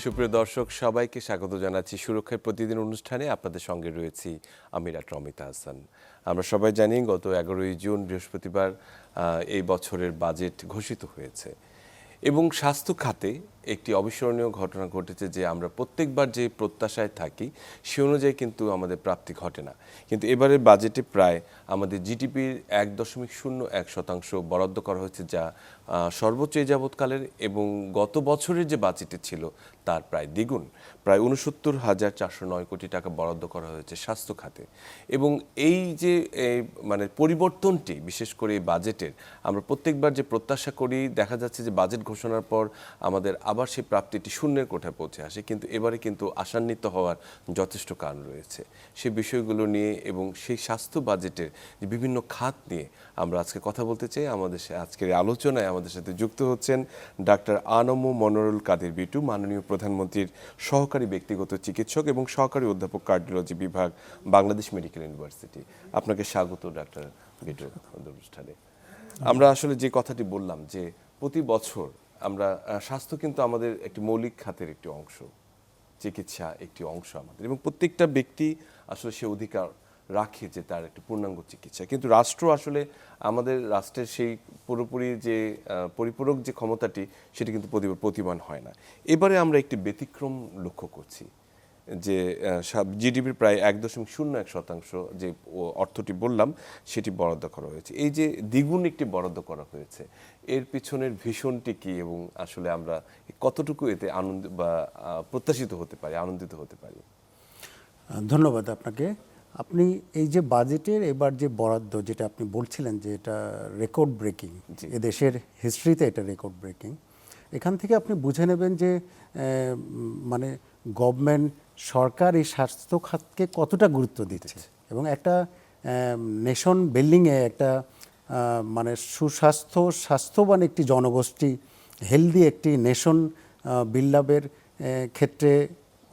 সুপ্রিয় দর্শক সবাইকে স্বাগত জানাচ্ছি সুরক্ষার প্রতিদিন অনুষ্ঠানে। আপনাদের সঙ্গে রয়েছি আমি ডাক্তার অমিতা হাসান। আমরা সবাই জানি গত 11ই জুন বৃহস্পতিবার এই বছরের বাজেট ঘোষিত হয়েছে এবং স্বাস্থ্য খাতে একটি অবিস্মরণীয় ঘটনা ঘটেছে যে আমরা প্রত্যেকবার যে প্রত্যাশায় থাকি সে অনুযায়ী কিন্তু আমাদের প্রাপ্তি ঘটে না। কিন্তু এবারের বাজেটে প্রায় আমাদের জিডিপির 1.01% বরাদ্দ করা হয়েছে, যা সর্বোচ্চ এ যাবৎকালের এবং গত বছরের যে বাজেটে ছিল তার প্রায় দ্বিগুণ। প্রায় 69,409 কোটি টাকা বরাদ্দ করা হয়েছে স্বাস্থ্য খাতে। এবং এই যে মানে পরিবর্তনটি, বিশেষ করে এই বাজেটের আমরা প্রত্যেকবার যে প্রত্যাশা করি, দেখা যাচ্ছে যে বাজেট ঘোষণার পর আমাদের আবার সেই প্রাপ্তিটি শূন্যের কোঠায় পৌঁছে আসে। কিন্তু এবারে কিন্তু আশান্বিত হওয়ার যথেষ্ট কারণ রয়েছে। সেই বিষয়গুলো নিয়ে এবং সেই স্বাস্থ্য বাজেটের যে বিভিন্ন খাত নিয়ে আমরা আজকে কথা বলতে চাই। আমাদের আজকের আলোচনায় আমাদের সাথে যুক্ত হচ্ছেন ডাক্তার আনম মনোরুল কাদের বিটু, মাননীয় প্রধানমন্ত্রীর সহকারী ব্যক্তিগত চিকিৎসক এবং সহকারী অধ্যাপক কার্ডিওলজি বিভাগ, বাংলাদেশ মেডিকেল ইউনিভার্সিটি। আপনাকে স্বাগত ডাক্তার বিটু অনুষ্ঠানে। আমরা আসলে যে কথাটি বললাম যে প্রতি বছর আমরা স্বাস্থ্য কিন্তু আমাদের একটি মৌলিক খাতের একটি অংশ, চিকিৎসা একটি অংশ আমাদের, এবং প্রত্যেকটা ব্যক্তি আসলে সে অধিকার রাখে যে তার একটি পূর্ণাঙ্গ চিকিৎসা। কিন্তু রাষ্ট্র আসলে আমাদের রাষ্ট্রের সেই পুরোপুরি যে পরিপূরক যে ক্ষমতাটি সেটি কিন্তু প্রতিমান হয় না। এবারে আমরা একটি ব্যতিক্রম লক্ষ্য করছি যে জিডিপির প্রায় 1.01% যে অর্থটি বললাম সেটি বরাদ্দ করা হয়েছে। এই যে দ্বিগুণ একটি বরাদ্দ করা হয়েছে, এর পিছনের ভীষণটি কি এবং আসলে আমরা কতটুকু এতে আনন্দ বা প্রত্যাশিত হতে পারি, আনন্দিত হতে পারি? ধন্যবাদ আপনাকে। আপনি এই যে বাজেটের এবার যে বরাদ্দ, যেটা আপনি বলছিলেন যে এটা রেকর্ড ব্রেকিং, এদেশের হিস্ট্রিতে এটা রেকর্ড ব্রেকিং। এখান থেকে আপনি বুঝে নেবেন যে মানে গভর্নমেন্ট, সরকার এই স্বাস্থ্য খাতকে কতটা গুরুত্ব দিচ্ছে এবং একটা নেশন বিল্ডিংয়ে একটা মানে সুস্বাস্থ্য, স্বাস্থ্যবান একটি জনগোষ্ঠী, হেলদি একটি নেশন বিল্ড আপের ক্ষেত্রে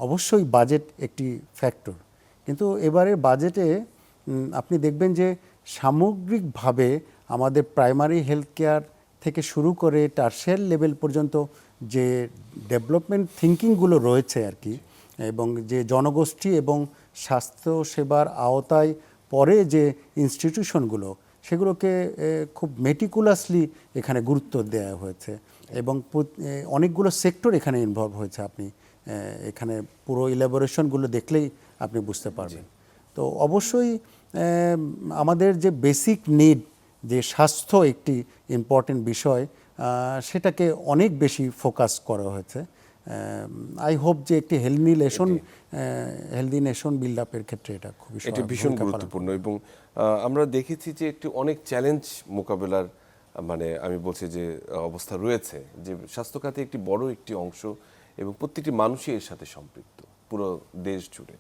অবশ্যই বাজেট একটি ফ্যাক্টর। কিন্তু এবারের বাজেটে আপনি দেখবেন যে সামগ্রিকভাবে আমাদের প্রাইমারি হেলথ কেয়ার থেকে শুরু করে টার্সিয়ারি লেভেল পর্যন্ত যে ডেভেলপমেন্ট থিঙ্কিংগুলো রয়েছে আর কি, এবং যে জনগোষ্ঠী এবং স্বাস্থ্য সেবার আওতায় পরে যে ইনস্টিটিউশনগুলো, সেগুলোকে খুব মেটিকুলাসলি এখানে গুরুত্ব দেওয়া হয়েছে এবং অনেকগুলো সেক্টর এখানে ইনভলভ হয়েছে। আপনি এখানে পুরো ইলাবোরেশনগুলো দেখলেই আপনি বুঝতে পারবেন। তো অবশ্যই আমাদের যে বেসিক নিড, যে স্বাস্থ্য একটি ইম্পর্টেন্ট বিষয়, সেটাকে অনেক বেশি ফোকাস করা হয়েছে। আই হোপ যে একটি হেলদি নেশন বিল্ড আপের ক্ষেত্রে এটা খুবই ভীষণ গুরুত্বপূর্ণ। এবং আমরা দেখেছি যে একটি অনেক চ্যালেঞ্জ মোকাবেলার মানে আমি বলছি যে অবস্থা রয়েছে, যে স্বাস্থ্য খাতে একটি বড় একটি অংশ এবং প্রত্যেকটি মানুষই এর সাথে সম্পৃক্ত পুরো দেশ জুড়ে।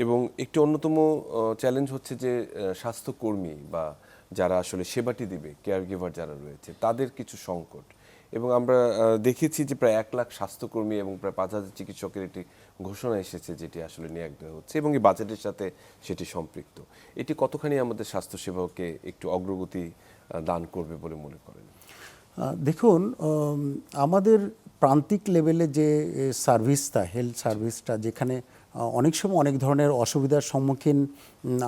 এবং একটি অন্যতম চ্যালেঞ্জ হচ্ছে যে স্বাস্থ্যকর্মী বা যারা আসলে সেবাটি দিবে, কেয়ার গিভার যারা রয়েছে, তাদের কিছু সংকট। এবং আমরা দেখেছি যে প্রায় 1 লাখ স্বাস্থ্যকর্মী এবং প্রায় 5,000 চিকিৎসকের একটি ঘোষণা এসেছে, যেটি আসলে নিয়োগ দেওয়া হচ্ছে এবং এই বাজেটের সাথে সেটি সম্পৃক্ত। এটি কতখানি আমাদের স্বাস্থ্যসেবাকে একটু অগ্রগতি দান করবে বলে মনে করেন? দেখুন, আমাদের প্রান্তিক লেভেলে যে সার্ভিসটা, হেলথ সার্ভিসটা, যেখানে অনেক সময় অনেক ধরনের অসুবিধার সম্মুখীন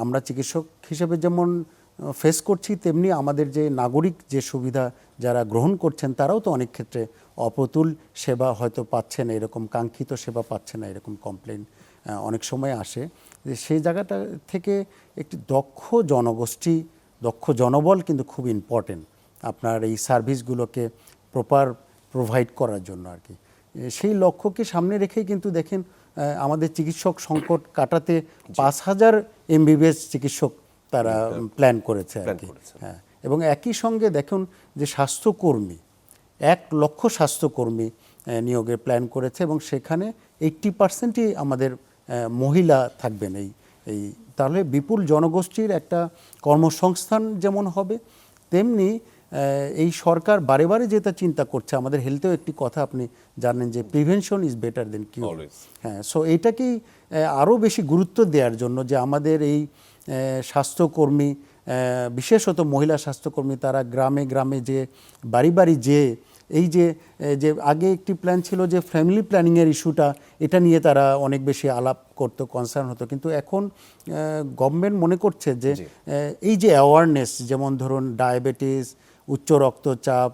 আমরা চিকিৎসক হিসেবে যেমন ফেস করছি, তেমনি আমাদের যে নাগরিক যে সুবিধা যারা গ্রহণ করছেন তারাও তো অনেক ক্ষেত্রে অপ্রতুল সেবা হয়তো পাচ্ছে না, এরকম কাঙ্ক্ষিত সেবা পাচ্ছে না, এরকম কমপ্লেন অনেক সময় আসে। সেই জায়গাটা থেকে একটি দক্ষ জনগোষ্ঠী, দক্ষ জনবল কিন্তু খুব ইম্পর্টেন্ট আপনার এই সার্ভিসগুলোকে প্রপার প্রোভাইড করার জন্য আর কি। সেই লক্ষ্যকে সামনে রেখেই কিন্তু দেখেন আমাদের চিকিৎসক সংকট কাটাতে 5,000 MBBS চিকিৎসক তারা প্ল্যান করেছে আর কি। হ্যাঁ, এবং একই সঙ্গে দেখুন যে স্বাস্থ্যকর্মী 1 লক্ষ স্বাস্থ্যকর্মী নিয়োগের প্ল্যান করেছে এবং সেখানে 80%ই আমাদের মহিলা থাকবেন। এই তাহলে বিপুল জনগোষ্ঠীর একটা কর্মসংস্থান যেমন হবে, তেমনি এই সরকার বারে বারে যেটা চিন্তা করছে, আমাদের হেলথেও একটি কথা আপনি জানেন যে প্রিভেনশন ইজ বেটার দেন কিউর। হ্যাঁ, সো এইটাকেই আরও বেশি গুরুত্ব দেওয়ার জন্য যে আমাদের এই স্বাস্থ্যকর্মী, বিশেষত মহিলা স্বাস্থ্যকর্মী, তারা গ্রামে গ্রামে যে বাড়ি বাড়ি যে এই যে আগে একটি প্ল্যান ছিল যে ফ্যামিলি প্ল্যানিংয়ের ইস্যুটা, এটা নিয়ে তারা অনেক বেশি আলাপ করতো, কনসার্ন হতো, কিন্তু এখন গভর্নমেন্ট মনে করছে যে এই যে অ্যাওয়ারনেস, যেমন ধরুন ডায়াবেটিস, উচ্চ রক্তচাপ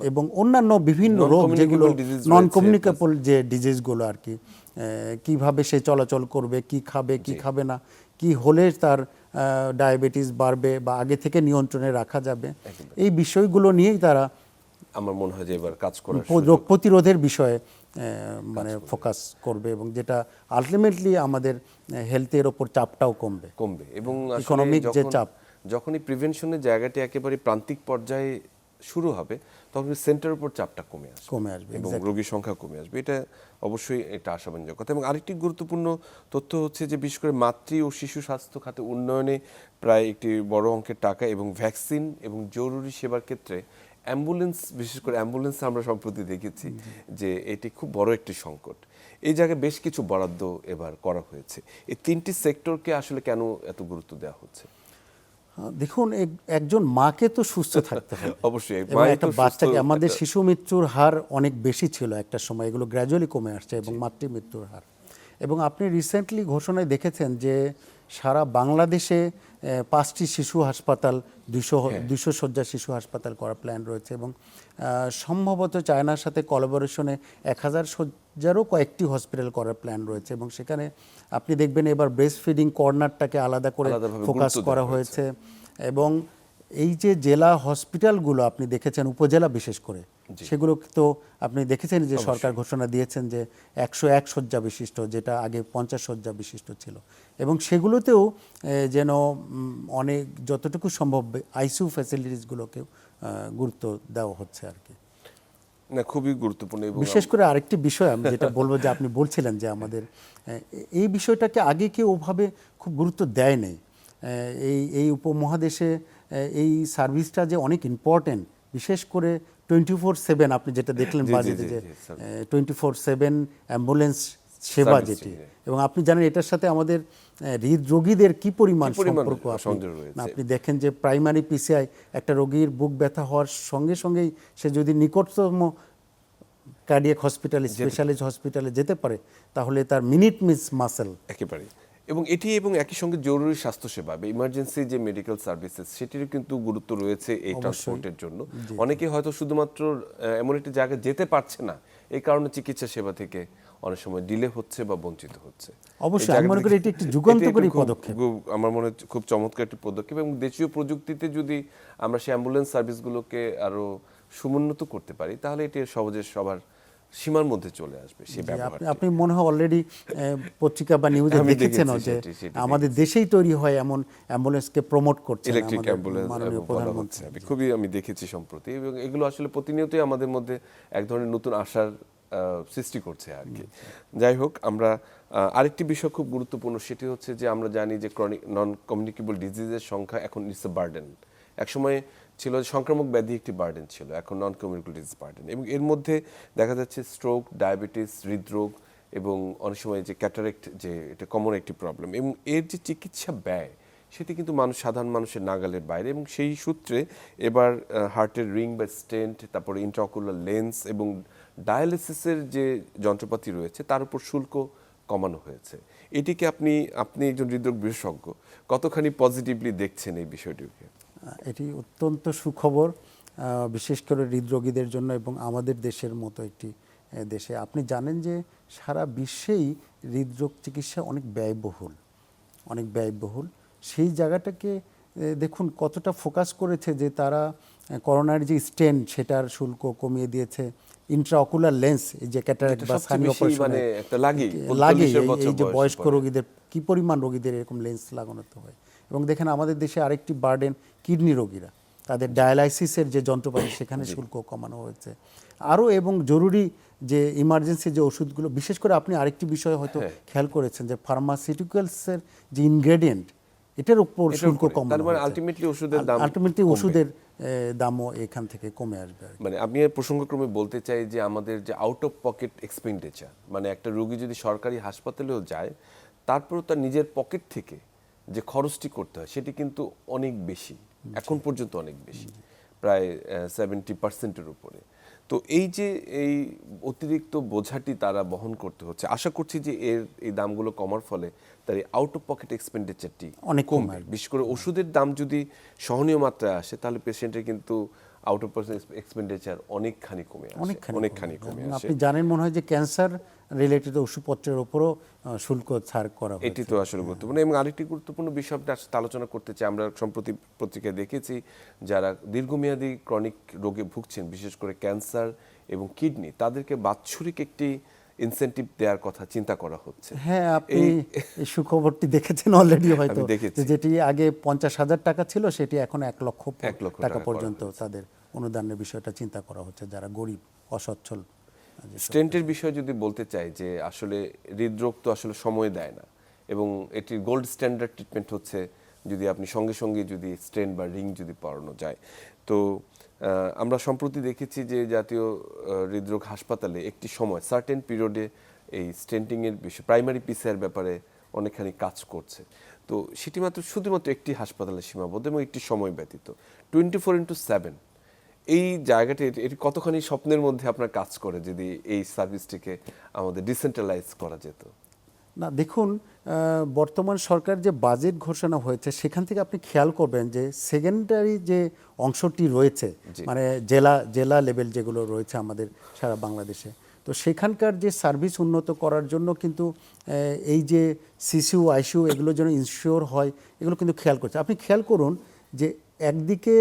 এবং অন্যান্য বিভিন্ন রোগ যেগুলো নন কমিউনিকেবল যে ডিজিজগুলো আর কি, কিভাবে সে চলাচল করবে, কি খাবে কি খাবে না, কি হলে তার ডায়াবেটিস বাড়বে বা আগে থেকে নিয়ন্ত্রণে রাখা যাবে, এই বিষয়গুলো নিয়েই তারা আমার মনে হয় যে এবার কাজ করার রোগ প্রতিরোধের বিষয়ে মানে ফোকাস করবে, এবং যেটা আলটিমেটলি আমাদের হেলথের ওপর চাপটাও কমবে এবং ইকোনমিক যে চাপ। যখনই প্রিভেনশনের জায়গাটি একেবারে প্রান্তিক পর্যায়ে শুরু হবে তখন সেন্টারের উপর চাপটা কমে আসবে এবং রোগীর সংখ্যা কমে আসবে। এটা অবশ্যই এটা আশাবাঞ্জক কথা। এবং আরেকটি গুরুত্বপূর্ণ তথ্য হচ্ছে যে বিশেষ করে মাতৃ ও শিশু স্বাস্থ্য খাতে উন্নয়নে প্রায় একটি বড় অঙ্কের টাকা এবং ভ্যাকসিন এবং জরুরি সেবার ক্ষেত্রে অ্যাম্বুলেন্স, বিশেষ করে অ্যাম্বুলেন্স আমরা সম্প্রতি দেখেছি যে এটি খুব বড় একটি সংকট। এই জায়গায় বেশ কিছু বরাদ্দ এবার করা হয়েছে। এই তিনটি সেক্টরকে আসলে কেন এত গুরুত্ব দেওয়া হচ্ছে? দেখুন, একজন মাকে তো সুস্থ থাকতে হবে অবশ্যই, এবং একটা বাচ্চাকে, আমাদের শিশু মৃত্যুর হার অনেক বেশি ছিল একটা সময়, এগুলো গ্র্যাজুয়ালি কমে আসছে, এবং মাতৃ মৃত্যুর হার। এবং আপনি রিসেন্টলি ঘোষণায় দেখেছেন যে সারা বাংলাদেশে 5টি শিশু হাসপাতাল, 200 শয্যা শিশু হাসপাতাল করার প্ল্যান রয়েছে, এবং সম্ভবত চায়নার সাথে কোলাবোরেশনে 1000 শয্যারও কয়েকটি হসপিটাল করার প্ল্যান রয়েছে। এবং সেখানে আপনি দেখবেন এবার ব্রেস্ট ফিডিং কর্নারটাকে আলাদা করে ফোকাস করা হয়েছে। এবং এই যে জেলা হসপিটালগুলো আপনি দেখেছেন, উপজেলা বিশেষ করে, সেগুলো তো আপনি দেখেছেন যে সরকার ঘোষণা দিয়েছেন যে 101 শয্যা বিশিষ্ট, যেটা আগে 50 শয্যা বিশিষ্ট ছিল, এবং সেগুলোতেও যেন অনেক যতটুকু সম্ভব আইসিইউ ফ্যাসিলিটিসগুলোকেও গুরুত্ব দেওয়া হচ্ছে আর কি। না, খুবই গুরুত্বপূর্ণ। বিশেষ করে আরেকটি বিষয় আমি যেটা বলবো, যে আপনি বলছিলেন যে আমাদের এই বিষয়টাকে আগে কেউ ওভাবে খুব গুরুত্ব দেয় নাই। এই উপমহাদেশে এই সার্ভিসটা যে অনেক ইম্পর্টেন্ট, বিশেষ করে 24/7 আপনি যেটা দেখলেন বাজেটে, যে 24/7 অ্যাম্বুলেন্স সেবা যেটি, এবং আপনি জানেন এটার সাথে আমাদের হৃদরোগীদের কি পরিমাণ সম্পর্ক আপনি দেখেন, যে প্রাইমারি পিসিআই একটা রোগীর বুক ব্যথা হওয়ার সঙ্গে সঙ্গেই সে যদি নিকটতম কার্ডিয়াক হসপিটালে, স্পেশালিস্ট হসপিটালে যেতে পারে, তাহলে তার মিনিট মিস মাসেল একেবারে। এবং একই সঙ্গে জরুরি স্বাস্থ্যসেবা বা ইমার্জেন্সি যে মেডিকেল সার্ভিসেস, সেটিরও কিন্তু গুরুত্ব রয়েছে এই ট্রান্সপোর্টের জন্য। অনেকে হয়তো শুধুমাত্র এমন একটি জায়গায় যেতে পারছে না, এই কারণে চিকিৎসা সেবা থেকে অনেক সময় ডিলে হচ্ছে বা বঞ্চিত হচ্ছে। অবশ্যই আমি মনে করি এটি একটি যুগান্তকারী পদক্ষেপ, আমার মনে হয় খুব চমৎকার একটি পদক্ষেপ। এবং দেশীয় প্রযুক্তিতে যদি আমরা সেই অ্যাম্বুলেন্স সার্ভিসগুলোকে আরো সমুন্নত করতে পারি, তাহলে এটি সহজে সবার সীমার মধ্যে চলে আসবে সেই ব্যবহার। আপনি মনে হয় অলরেডি পত্রিকা বা নিউজে দেখেছেন যে আমাদের দেশেই তৈরি হয় এমন অ্যাম্বুলেন্সকে প্রমোট করছে ইলেকট্রিক অ্যাম্বুলেন্স বলা হচ্ছে। খুবই আমি দেখেছি সম্প্রতি, এবং এগুলো আসলে প্রতিনিয়তই আমাদের মধ্যে এক ধরনের নতুন আশার সৃষ্টি করছে আর কি। যাই হোক, আমরা আরেকটি বিষয় খুব গুরুত্বপূর্ণ, সেটি হচ্ছে যে আমরা জানি যে ক্রনিক নন কমিউনিকেবল ডিজিজের সংখ্যা এখন ইটস এ বার্ডেন। একসময় ছিল সংক্রামক ব্যাধি একটি বার্ডেন ছিল, এখন নন কমিউনিকেবল ডিজিজ বার্ডেন। এবং এর মধ্যে দেখা যাচ্ছে স্ট্রোক, ডায়াবেটিস, হৃদরোগ, এবং অনেক সময় যে ক্যাটারেক্ট, যে এটা কমন একটি প্রবলেম। এবং এর যে চিকিৎসা ব্যয়, সেটি কিন্তু সাধারণ মানুষের নাগালের বাইরে। এবং সেই সূত্রে এবার হার্টের রিং বা স্টেন্ট, তারপরে ইন্ট্রাঅকুলার লেন্স এবং ডায়ালিসিসের যে যন্ত্রপাতি রয়েছে তার উপর শুল্ক কমানো হয়েছে। এটিকে আপনি একজন হৃদরোগ বিশেষজ্ঞ, কতখানি পজিটিভলি দেখছেন এই বিষয়টিকে? এটি অত্যন্ত সুখবর, বিশেষ করে হৃদরোগীদের জন্য এবং আমাদের দেশের মতো একটি দেশে। আপনি জানেন যে সারা বিশ্বেই হৃদরোগ চিকিৎসা অনেক ব্যয়বহুল। সেই জায়গাটাকে দেখুন কতটা ফোকাস করেছে, যে তারা করোনার যে স্টেন্ট, সেটার শুল্ক কমিয়ে দিয়েছে। ইন্ট্রাঅকুলার লেন্স, এই যে ক্যাটারাক্ট বা সানি অপারেশন লাগে, এই যে বয়স্ক রোগীদের, কি পরিমাণ রোগীদের এরকম লেন্স লাগানো হয়। এবং দেখেন আমাদের দেশে আরেকটি বার্ডেন কিডনি রোগীরা, তাদের ডায়ালাইসিসের যে যন্ত্রপাতি, সেখানে শুল্ক কমানো হয়েছে আরও। এবং জরুরি যে ইমার্জেন্সি যে ওষুধগুলো, বিশেষ করে আপনি আরেকটি বিষয় হয়তো খেয়াল করেছেন, যে ফার্মাসিউটিক্যালসের যে ইনগ্রেডিয়েন্ট, এটার উপর শুল্ক কমানো হয়েছে। আলটিমেটলি ওষুধের দামও এখান থেকে কমে আসবে। মানে আমি এর প্রসঙ্গক্রমে বলতে চাই যে আমাদের যে আউট অফ পকেট এক্সপেন্ডিচার, মানে একটা রোগী যদি সরকারি হাসপাতালেও যায়, তারপরেও তার নিজের পকেট থেকে যে খরচটি করতে হয়, সেটি কিন্তু অনেক বেশি, এখন পর্যন্ত অনেক বেশি। প্রায় 70%-এর উপরে। তো এই যে এই অতিরিক্ত বোঝাটি তারা বহন করতে হচ্ছে, আশা করছি যে এই দামগুলো কমার ফলে তার এই আউট অফ পকেট এক্সপেন্ডিচারটি অনেক কমবে। বিশেষ করে ওষুধের দাম যদি সহনীয় মাত্রায় আসে তাহলে পেশেন্টের কিন্তু আউট অফ পকেট এক্সপেন্ডিচার অনেকখানি কমে আসে। আপনি জানেন মনে হয় যে ক্যান্সার রিলেটেড ওষুধপত্রের উপরও শুল্ক ছাড় করা হয়েছে। এটি তো আসলে গুরুত্বপূর্ণ। এবং আরেকটি গুরুত্বপূর্ণ বিষয় আপনি আলোচনা করতে চাই, আমরা সম্প্রতি পত্রিকায় দেখেছি যারা দীর্ঘমেয়াদী ক্রনিক রোগে ভুগছেন, বিশেষ করে ক্যান্সার এবং কিডনি, তাদেরকে বাৎসরিক একটি ইনসেনটিভ দেওয়ার কথা চিন্তা করা হচ্ছে। হ্যাঁ, আপনি এই সুখবরটি দেখেছেন অলরেডি হয়তো, যেটি আগে 50,000 টাকা ছিল সেটি এখন 1 লক্ষ টাকা পর্যন্ত তাদের অনুদানের বিষয়টা চিন্তা করা হচ্ছে যারা গরিব অসচ্ছল। স্টেন্টের বিষয়ে যদি বলতে চাই যে আসলে হৃদরোগ তো আসলে সময় দেয় না, এবং এটির গোল্ড স্ট্যান্ডার্ড ট্রিটমেন্ট হচ্ছে যদি আপনি সঙ্গে সঙ্গে যদি স্টেন্ট বা রিং যদি পরানো যায়। তো আমরা সম্প্রতি দেখেছি যে জাতীয় হৃদরোগ হাসপাতালে একটি সময় সার্টেন পিরিয়ডে এই স্টেন্টিংয়ের বিষয় প্রাইমারি পিসিআর ব্যাপারে অনেকখানি কাজ করছে। তো সেটি শুধুমাত্র একটি হাসপাতালে সীমাবদ্ধ এবং একটি সময় ব্যতীত 24/7। এই জায়গাটি এটি কতখানি স্বপ্নের মধ্যে আপনার কাজ করে যদি এই সার্ভিসটিকে আমাদের ডিসেন্ট্রালাইজ করা যেত? না, দেখুন, বর্তমান সরকার যে বাজেট ঘোষণা হয়েছে সেখান থেকে আপনি খেয়াল করবেন যে সেকেন্ডারি যে অংশটি রয়েছে, মানে জেলা লেভেল যেগুলো রয়েছে আমাদের সারা বাংলাদেশে, তো সেখানকার যে সার্ভিস উন্নত করার জন্য কিন্তু এই যে সিসিউ আইসিইউ এগুলো যেন ইনশিওর হয় এগুলো কিন্তু খেয়াল করছে। আপনি খেয়াল করুন যে একদিকে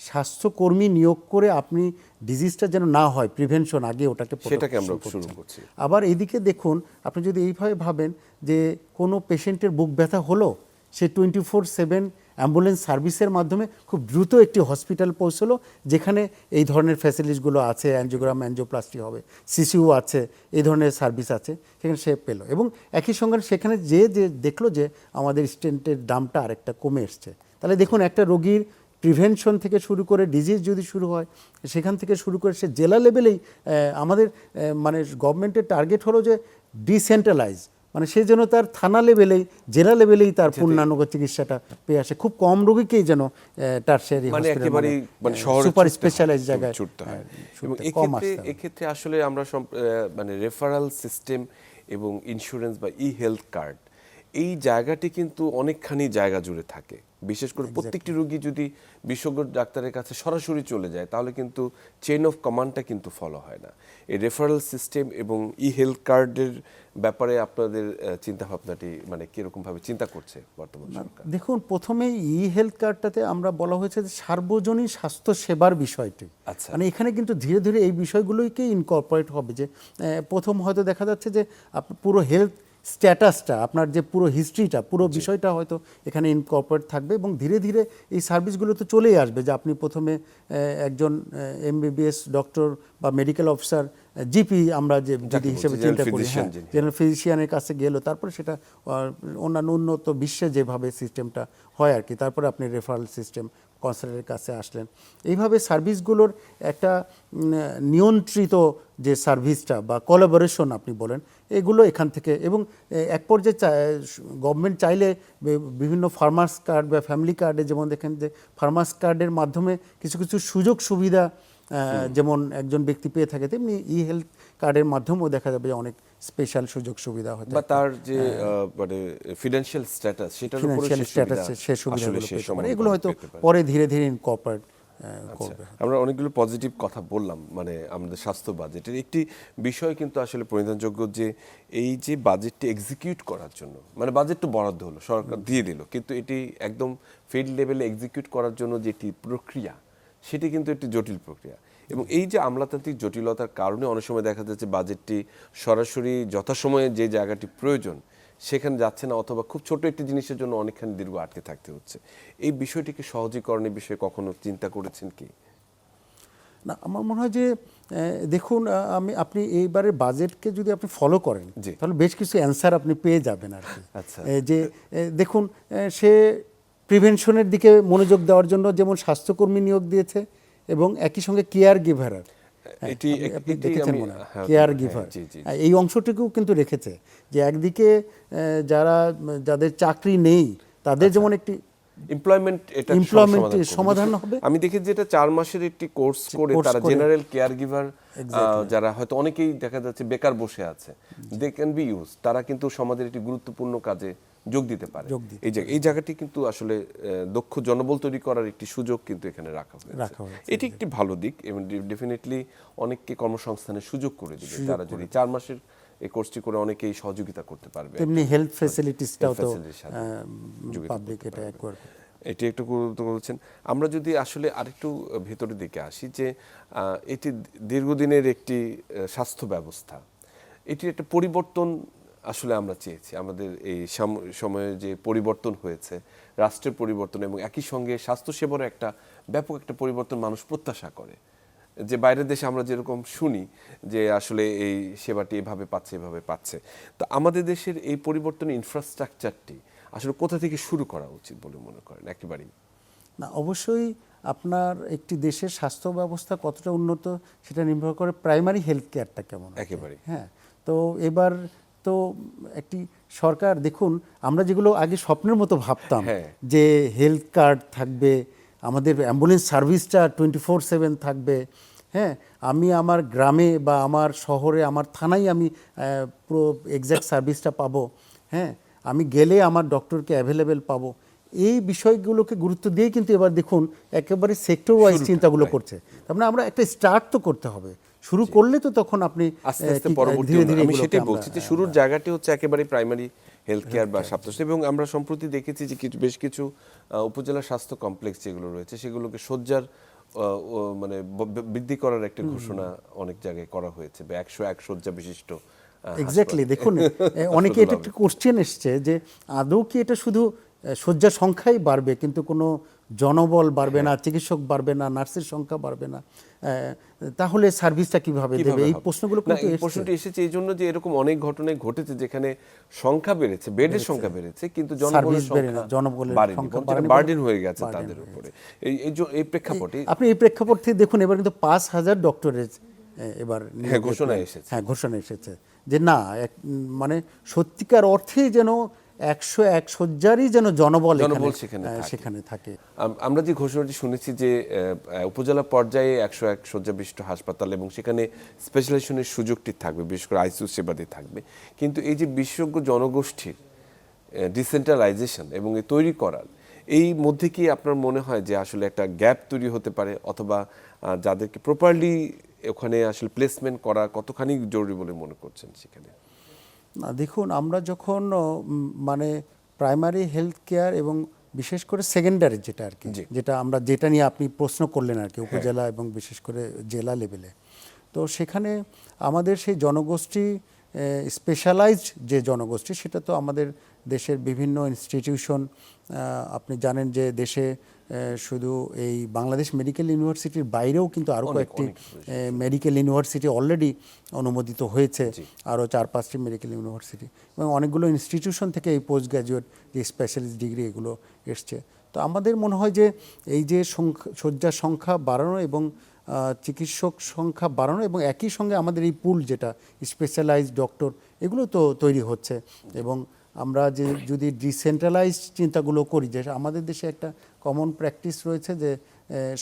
স্বাস্থ্যকর্মী নিয়োগ করে আপনি ডিজিজটা যেন না হয়, প্রিভেনশন আগে ওটাকে সেটাকে আমরা শুরু করছি। আবার এইদিকে দেখুন, আপনি যদি এইভাবে ভাবেন যে কোনো পেশেন্টের বুক ব্যথা হলো, সে 24/7 অ্যাম্বুলেন্স সার্ভিসের মাধ্যমে খুব দ্রুত একটি হসপিটাল পৌঁছলো যেখানে এই ধরনের ফ্যাসিলিটিসগুলো আছে, অ্যানজিওগ্রাম অ্যানজিওপ্লাস্টি হবে, সিসিউ আছে, এই ধরনের সার্ভিস আছে, সেখানে সে পেলো। এবং একই সঙ্গে সেখানে যে দেখলো যে আমাদের স্টেন্টের দামটা আরেকটা কমে এসছে। তাহলে দেখুন, একটা রোগীর প্রিভেনশন থেকে শুরু করে ডিজিজ যদি শুরু হয় সেখান থেকে শুরু করে সে জেলা লেভেলেই আমাদের মানে গভর্নমেন্টের টার্গেট হলো যে ডিসেন্ট্রালাইজ, মানে সে যেন তার থানা লেভেলেই জেলা লেভেলেই তার পূর্ণাঙ্গ চিকিৎসাটা পেয়ে আসে, খুব কম রোগীকেই যেন টারশিয়ারি সুপার স্পেশালাইজড জায়গায় ছুটতে হয়। এবং এক্ষেত্রে আসলে আমরা মানে রেফারাল সিস্টেম এবং ইন্স্যুরেন্স বা ই হেলথ কার্ড, এই জায়গাটি কিন্তু অনেকখানি জায়গা জুড়ে থাকে। বিশেষ করে প্রত্যেকটি রোগী যদি বিশেষজ্ঞ ডাক্তারের কাছে সরাসরি চলে যায় তাহলে কিন্তু চেইন অফ কমান্ডটা কিন্তু ফলো হয় না। এই রেফারেল সিস্টেম এবং ই হেলথ কার্ডের ব্যাপারে আপনাদের চিন্তাভাবনাটি মানে কীরকমভাবে চিন্তা করছে বর্তমান সরকার? দেখুন, প্রথমে ই হেলথ কার্ডটাতে আমরা বলা হয়েছে যে সার্বজনীন স্বাস্থ্য সেবার বিষয়টি, মানে এখানে কিন্তু ধীরে ধীরে এই বিষয়গুলোকে ইনকর্পোরেট হবে। যে প্রথম হয়তো দেখা যাচ্ছে যে পুরো হেলথ স্ট্যাটাসটা, আপনার যে পুরো হিস্ট্রিটা, পুরো বিষয়টা হয়তো এখানে ইনকর্পোরেট থাকবে এবং ধীরে ধীরে এই সার্ভিসগুলো তো চলেই আসবে যে আপনি প্রথমে একজন এমবিবিএস ডক্টর বা মেডিকেল অফিসার, জিপি আমরা যে যদি হিসেবে চিন্তা করি, হ্যাঁ, জেনারেল ফিজিশিয়ানের কাছে গেল, তারপরে সেটা অন্যান্য উন্নত বিশ্বে যেভাবে সিস্টেমটা হয় আর কি, তারপরে আপনি রেফারেল সিস্টেম কনসালটেন্টের কাছে আসলেন। এইভাবে সার্ভিসগুলোর একটা নিয়ন্ত্রিত যে সার্ভিসটা বা কোলাবোরেশন আপনি বলেন, এগুলো এখান থেকে, এবং এক পর্যায়ে গভর্নমেন্ট চাইলে বিভিন্ন ফার্মার্স কার্ড বা ফ্যামিলি কার্ডে, যেমন দেখেন যে ফার্মার্স কার্ডের মাধ্যমে কিছু কিছু সুযোগ সুবিধা যেমন একজন ব্যক্তি পেয়ে থাকে, তেমনি ই হেলথ কার্ডের মাধ্যমেও দেখা যাবে যে অনেক স্পেশাল সুযোগ সুবিধা হতে বা তার যে মানে ফিনান্সিয়াল স্ট্যাটাস, সেটার উপরে সে সুবিধাগুলো পেতে পারে। এগুলো হয়তো পরে ধীরে ধীরে ইনকর্পোরেট করবে। আমরা অনেকগুলো পজিটিভ কথা বললাম মানে আমাদের স্বাস্থ্য বাজেটের। একটি বিষয় কিন্তু আসলে পরিণামযোগ্য যে এই যে বাজেটটি এক্সিকিউট করার জন্য, মানে বাজেট তো বরাদ্দ হলো, সরকার দিয়ে দিল, কিন্তু এটি একদম ফিল্ড লেভেলে এক্সিকিউট করার জন্য যেটি প্রক্রিয়া, সেটি কিন্তু একটি জটিল প্রক্রিয়া। এবং এই যে আমলাতান্ত্রিক জটিলতার কারণে অনেক সময় দেখা যাচ্ছে বাজেটটি সরাসরি যথাসময়ে যে জায়গাটি প্রয়োজন সেখানে যাচ্ছে না, অথবা খুব ছোট একটি জিনিসের জন্য অনেকখানি দীর্ঘ আটকে থাকতে হচ্ছে। এই বিষয়টিকে সহজীকরণের বিষয়ে কখনো চিন্তা করেছেন কি? না, আমার মনে হয় যে দেখুন, আপনি এইবারের বাজেটকে যদি আপনি ফলো করেন তাহলে বেশ কিছু অ্যান্সার আপনি পেয়ে যাবেন আর কি। যে দেখুন, সে প্রিভেনশনের দিকে মনোযোগ দেওয়ার জন্য যেমন স্বাস্থ্যকর্মী নিয়োগ দিয়েছে এবং একই সঙ্গে কেয়ার গিভার, আপনি দেখেছেন মনে হয়, কেয়ার গিভার এই অংশটুকুও কিন্তু রেখেছে যে একদিকে যাদের চাকরি নেই তাদের যেমন একটি এমপ্লয়মেন্ট এটা Employment সমাধান হবে। আমি দেখি যে এটা 4 মাসের একটি কোর্স করে তারা জেনারেল কেয়ার গিভার যারা হয়তো অনেকেই দেখা যাচ্ছে বেকার বসে আছে, দে ক্যান বি ইউজ, তারা কিন্তু সমাজের একটি গুরুত্বপূর্ণ কাজে যোগ দিতে পারে। এই জায়গাটি কিন্তু আসলে দক্ষ জনবল তৈরি করার একটি সুযোগ কিন্তু এখানে রাখা হয়েছে। এটি একটি ভালো দিক এবং ডেফিনেটলি অনেককে কর্মসংস্থানের সুযোগ করে দিবে। তারা যদি 4 মাসের এই কোর্সটি করে অনেকেই সহযোগিতা করতে পারবে। তেমনি হেলথ ফ্যাসিলিটিসটাও তো পাবলিক এটা অ্যাকোয়ার করবে। এটি একটু গুরুত্বপূর্ণ বলছেন। আমরা যদি আসলে আরেকটু ভেতরের দিকে আসি, যে এটি দীর্ঘদিনের একটি স্বাস্থ্য ব্যবস্থা, এটির একটা পরিবর্তন আসলে আমরা চেয়েছি। আমাদের এই সময়ে যে পরিবর্তন হয়েছে, রাষ্ট্রের পরিবর্তন এবং একই সঙ্গে স্বাস্থ্যসেবার একটা ব্যাপক একটা পরিবর্তন মানুষ প্রত্যাশা করে। যে বাইরের দেশে আমরা যেরকম শুনি যে আসলে এই সেবাটি এভাবে পাচ্ছে, তো আমাদের দেশের এই পরিবর্তনের ইনফ্রাস্ট্রাকচারটি আসলে কোথা থেকে শুরু করা উচিত বলে মনে করেন? একেবারেই না, অবশ্যই আপনার একটি দেশের স্বাস্থ্য ব্যবস্থা কতটা উন্নত সেটা নির্ভর করে প্রাইমারি হেলথ কেয়ারটা কেমন। একেবারে হ্যাঁ, তো এবার তো একটি সরকার, দেখুন আমরা যেগুলো আগে স্বপ্নের মতো ভাবতাম যে হেলথ কার্ড থাকবে, আমাদের অ্যাম্বুলেন্স সার্ভিসটা 24/7 থাকবে, হ্যাঁ, আমি আমার গ্রামে বা আমার শহরে আমার থানায় আমি পুরো এক্স্যাক্ট সার্ভিসটা পাবো, হ্যাঁ, আমি গেলে আমার ডক্টরকে অ্যাভেলেবেল পাবো, এই বিষয়গুলোকে গুরুত্ব দিয়ে কিন্তু এবার দেখুন একেবারে সেক্টর ওয়াইজ চিন্তাগুলো করছে। তার মানে আমরা একটা স্টার্ট তো করতে হবে, শুরু করলে তো তখন আপনি আস্তে আস্তে পরবর্তী, আমি সেটাই বলছি যে শুরুর জায়গাটি হচ্ছে একেবারে প্রাইমারি হেলথ কেয়ার বা স্বাস্থ্য। এবং আমরা সম্প্রতি দেখেছি যে বেশ কিছু উপজেলা স্বাস্থ্য কমপ্লেক্স যেগুলো রয়েছে সেগুলোকে শয্যার মানে বৃদ্ধি করার একটা ঘোষণা অনেক জায়গায় করা হয়েছে, 101 শয্যা বিশিষ্ট। এক্স্যাক্টলি, দেখুন অনেকে এটা একটা কোশ্চেন এসছে যে আদৌ কি এটা শুধু শয্যা সংখ্যাই বাড়বে কিন্তু কোনো জনবল বাড়বে না, চিকিৎসক বাড়বে না, নার্সের সংখ্যা বাড়বে না, তাহলে সার্ভিসটা কিভাবে দেবে? এই প্রশ্নগুলো কিন্তু প্রশ্নটি এসেছে এই জন্য যে এরকম অনেক ঘটনায় ঘটেছে যেখানে সংখ্যা বেড়েছে, বেডের সংখ্যা বেড়েছে কিন্তু জনবলের সংখ্যা বার্ডেন হয়ে গেছে তাদের উপরে। এই প্রেক্ষাপটে আপনি এই প্রেক্ষাপট থেকে দেখুন এবার কিন্তু 5,000 ডক্টরের এবার ঘোষণা এসেছে যে না, মানে সত্যিকার অর্থে যেন 101 শয্যারই যেন জনবল সেখানে থাকে। আমরা যে ঘোষণাটি শুনেছি যে উপজেলা পর্যায়ে 101 শয্যা বিশিষ্ট হাসপাতাল এবং সেখানে স্পেশালাইজেশনের সুযোগটি থাকবে, বিশেষ করে আইসিইউ সেবাটি থাকবে, কিন্তু এই যে বিশেষজ্ঞ জনগোষ্ঠীর ডিসেন্ট্রালাইজেশন এবং তৈরি করার এই মধ্যে কি আপনার মনে হয় যে আসলে একটা গ্যাপ তৈরি হতে পারে, অথবা যাদেরকে প্রপারলি ওখানে আসলে প্লেসমেন্ট করা কতখানি জরুরি বলে মনে করছেন সেখানে? না, দেখুন আমরা যখন মানে প্রাইমারি হেলথ কেয়ার এবং বিশেষ করে সেকেন্ডারি যেটা আর কি, যেটা নিয়ে আপনি প্রশ্ন করলেন আর কি, উপজেলা এবং বিশেষ করে জেলা লেভেলে, তো সেখানে আমাদের সেই জনগোষ্ঠী স্পেশালাইজড যে জনগোষ্ঠী সেটা তো আমাদের দেশের বিভিন্ন ইনস্টিটিউশন, আপনি জানেন যে দেশে শুধু এই বাংলাদেশ মেডিকেল ইউনিভার্সিটির বাইরেও কিন্তু আরও কয়েকটি মেডিকেল ইউনিভার্সিটি অলরেডি অনুমোদিত হয়েছে, আরও 4-5টি মেডিকেল ইউনিভার্সিটি এবং অনেকগুলো ইনস্টিটিউশন থেকে এই পোস্ট গ্র্যাজুয়েট যে স্পেশালিস্ট ডিগ্রি এগুলো এসছে। তো আমাদের মনে হয় যে এই যে শয্যার সংখ্যা বাড়ানো এবং চিকিৎসক সংখ্যা বাড়ানো এবং একই সঙ্গে আমাদের এই পুল যেটা স্পেশালাইজড ডক্টর এগুলো তো তৈরি হচ্ছে, এবং আমরা যে যদি ডিসেন্ট্রালাইজড চিন্তাগুলো করি, যে আমাদের দেশে একটা কমন প্র্যাকটিস রয়েছে যে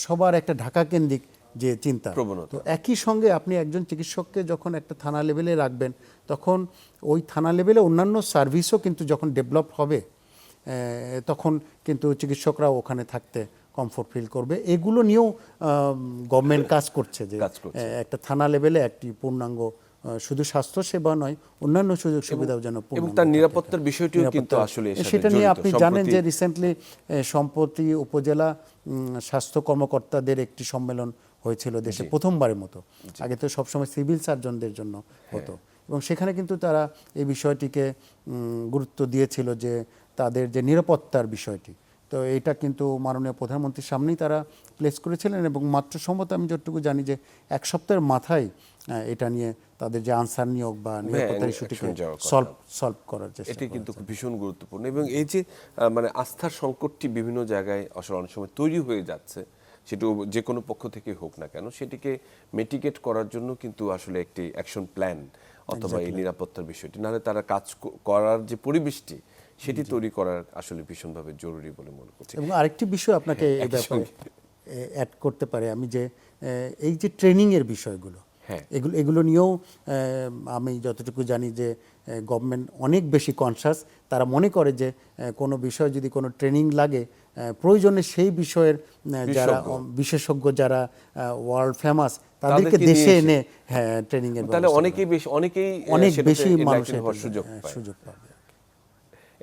সবার একটা ঢাকা কেন্দ্রিক যে চিন্তা, তো একই সঙ্গে আপনি একজন চিকিৎসককে যখন একটা থানা লেভেলে রাখবেন তখন ওই থানা লেভেলে অন্যান্য সার্ভিসও কিন্তু যখন ডেভেলপ হবে তখন কিন্তু চিকিৎসকরাও ওখানে থাকতে কমফোর্ট ফিল করবে। এগুলো নিয়েও গভর্নমেন্ট কাজ করছে যে একটা থানা লেভেলে একটি পূর্ণাঙ্গ শুধু স্বাস্থ্য সেবা নয়, অন্যান্য সুযোগ সুবিধাও যেন এবং তার নিরাপত্তার বিষয়টিও কিন্তু আসলে সেটা নিয়ে আপনি জানেন যে রিসেন্টলি সম্প্রতি উপজেলা স্বাস্থ্য কর্মকর্তাদের একটি সম্মেলন হয়েছিল দেশে প্রথমবারের মতো, আগে তো সবসময় সিভিল সার্জনদের জন্য হতো, এবং সেখানে কিন্তু তারা এই বিষয়টিকে গুরুত্ব দিয়েছিল যে তাদের যে নিরাপত্তার বিষয়টি, তো এটা কিন্তু মাননীয় প্রধানমন্ত্রীর সামনেই তারা প্লেস করেছিলেন এবং মাত্র সম্ভবত আমি যতটুকু জানি যে 1 সপ্তাহের মাথায় এটা নিয়ে তাদের যে আনসার নিয়োগ বা নিরাপত্তার ইস্যুটিকে সলভ করার চেষ্টা, এটি কিন্তু ভীষণ গুরুত্বপূর্ণ। এবং এই যে মানে আস্থার সংকটটি বিভিন্ন জায়গায় আসলে অনেক সময় তৈরি হয়ে যাচ্ছে, সেটা যে কোনো পক্ষ থেকে হোক না কেন, সেটিকে মিটিগেট করার জন্য কিন্তু আসলে একটি অ্যাকশন প্ল্যান অথবা এই নিরাপত্তার বিষয়টি, নাহলে তারা কাজ করার যে পরিবেশটি সেটি তৈরি করার আসলে ভীষণভাবে জরুরি বলে মনে করছি। এবং আরেকটি বিষয় আপনাকে এই একই ব্যাপারে সঙ্গে। অ্যাড করতে পারে আমি, যে এই যে ট্রেনিংয়ের বিষয়গুলো, হ্যাঁ। এগুলো নিয়েও আমি যতটুকু জানি যে গভর্নমেন্ট অনেক বেশি কনসাস। তারা মনে করে যে কোনো বিষয় যদি কোনো ট্রেনিং লাগে, প্রয়োজনে সেই বিষয়ের যারা বিশেষজ্ঞ, যারা ওয়ার্ল্ড ফেমাস, তাদেরকে তাদেরকে দেশে নিয়ে এনে ট্রেনিংয়ের তাহলে অনেকেই অনেক সেটাতে বেশি মানুষ enlightened হওয়ার সুযোগ পায়। সুযোগ পাবে।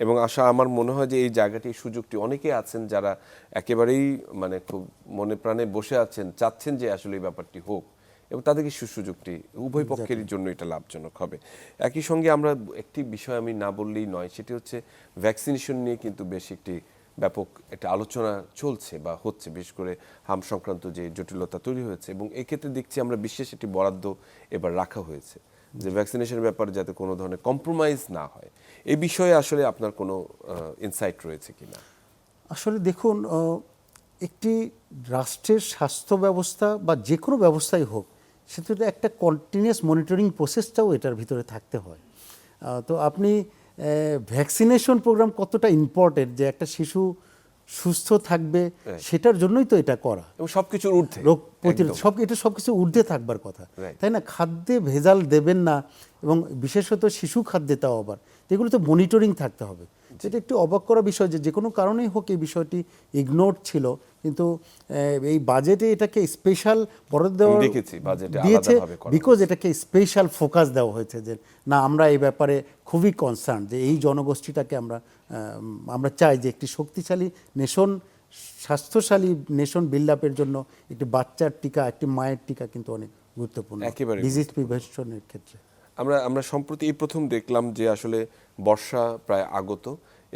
এবং আমার মনে হয় যে এই জায়গাটি, সুযোগটি অনেকেই আছেন যারা একেবারেই মানে খুব মনে প্রাণে বসে আছেন, চাচ্ছেন যে আসলে এই ব্যাপারটি হোক, এবং তাদেরকে সুযোগটি উভয় পক্ষের জন্য এটা লাভজনক হবে। একই সঙ্গে আমরা একটি বিষয় আমি না বললেই নয়, সেটি হচ্ছে ভ্যাকসিনেশন নিয়ে কিন্তু বেশ একটি ব্যাপক একটা আলোচনা চলছে বা হচ্ছে, বিশেষ করে হাম সংক্রান্ত যে জটিলতা তৈরি হয়েছে, এবং এক্ষেত্রে দেখছি আমরা বিশেষ একটি বরাদ্দ এবার রাখা হয়েছে যে ভ্যাকসিনেশনের ব্যাপারে যাতে কোনো ধরনের কম্প্রোমাইজ না হয়। এই বিষয়ে আসলে আপনার কোনো ইনসাইট রয়েছে কিনা? আসলে দেখুন, একটি রাষ্ট্রের স্বাস্থ্য ব্যবস্থা বা যে কোনো ব্যবস্থাই হোক, সেটা একটা কন্টিনিউয়াস মনিটরিং প্রসেসটাও এটার ভিতরে থাকতে হয়। তো আপনি ভ্যাকসিনেশন প্রোগ্রাম কতটা ইম্পর্টেন্ট, যে একটা শিশু সুস্থ থাকবে, সেটার জন্যই তো এটা করা। এবং সবকিছুর ঊর্ধ্বে রোগ প্রতিরোধ এটা সবকিছু ঊর্ধ্বে থাকবার কথা, Right. তাই না? খাদ্যে ভেজাল দেবেন না, এবং বিশেষত শিশু খাদ্যে তাও আবার, এগুলো তো মনিটরিং থাকতে হবে। যেটা একটু অবাক করা বিষয় যে কোনো কারণেই হোক এই বিষয়টি ইগনোর ছিল, কিন্তু এই বাজেটে এটাকে স্পেশাল বরাদ্দ দেখেছি বাজেটে দিয়েছে, আলাদাভাবে করা বিকজ এটাকে স্পেশাল ফোকাস দেওয়া হয়েছে যে না, আমরা এই ব্যাপারে খুবই কনসার্ন যে এই জনগোষ্ঠীটাকে আমরা চাই যে একটি শক্তিশালী নেশন, স্বাস্থ্যশালী নেশন বিল্ড আপের জন্য একটি বাচ্চার টিকা, একটি মায়ের টিকা কিন্তু অনেক গুরুত্বপূর্ণ একেবারে ডিজিজ প্রিভেনশনের ক্ষেত্রে। আমরা সম্প্রতি এই প্রথম দেখলাম যে আসলে বর্ষা প্রায় আগত,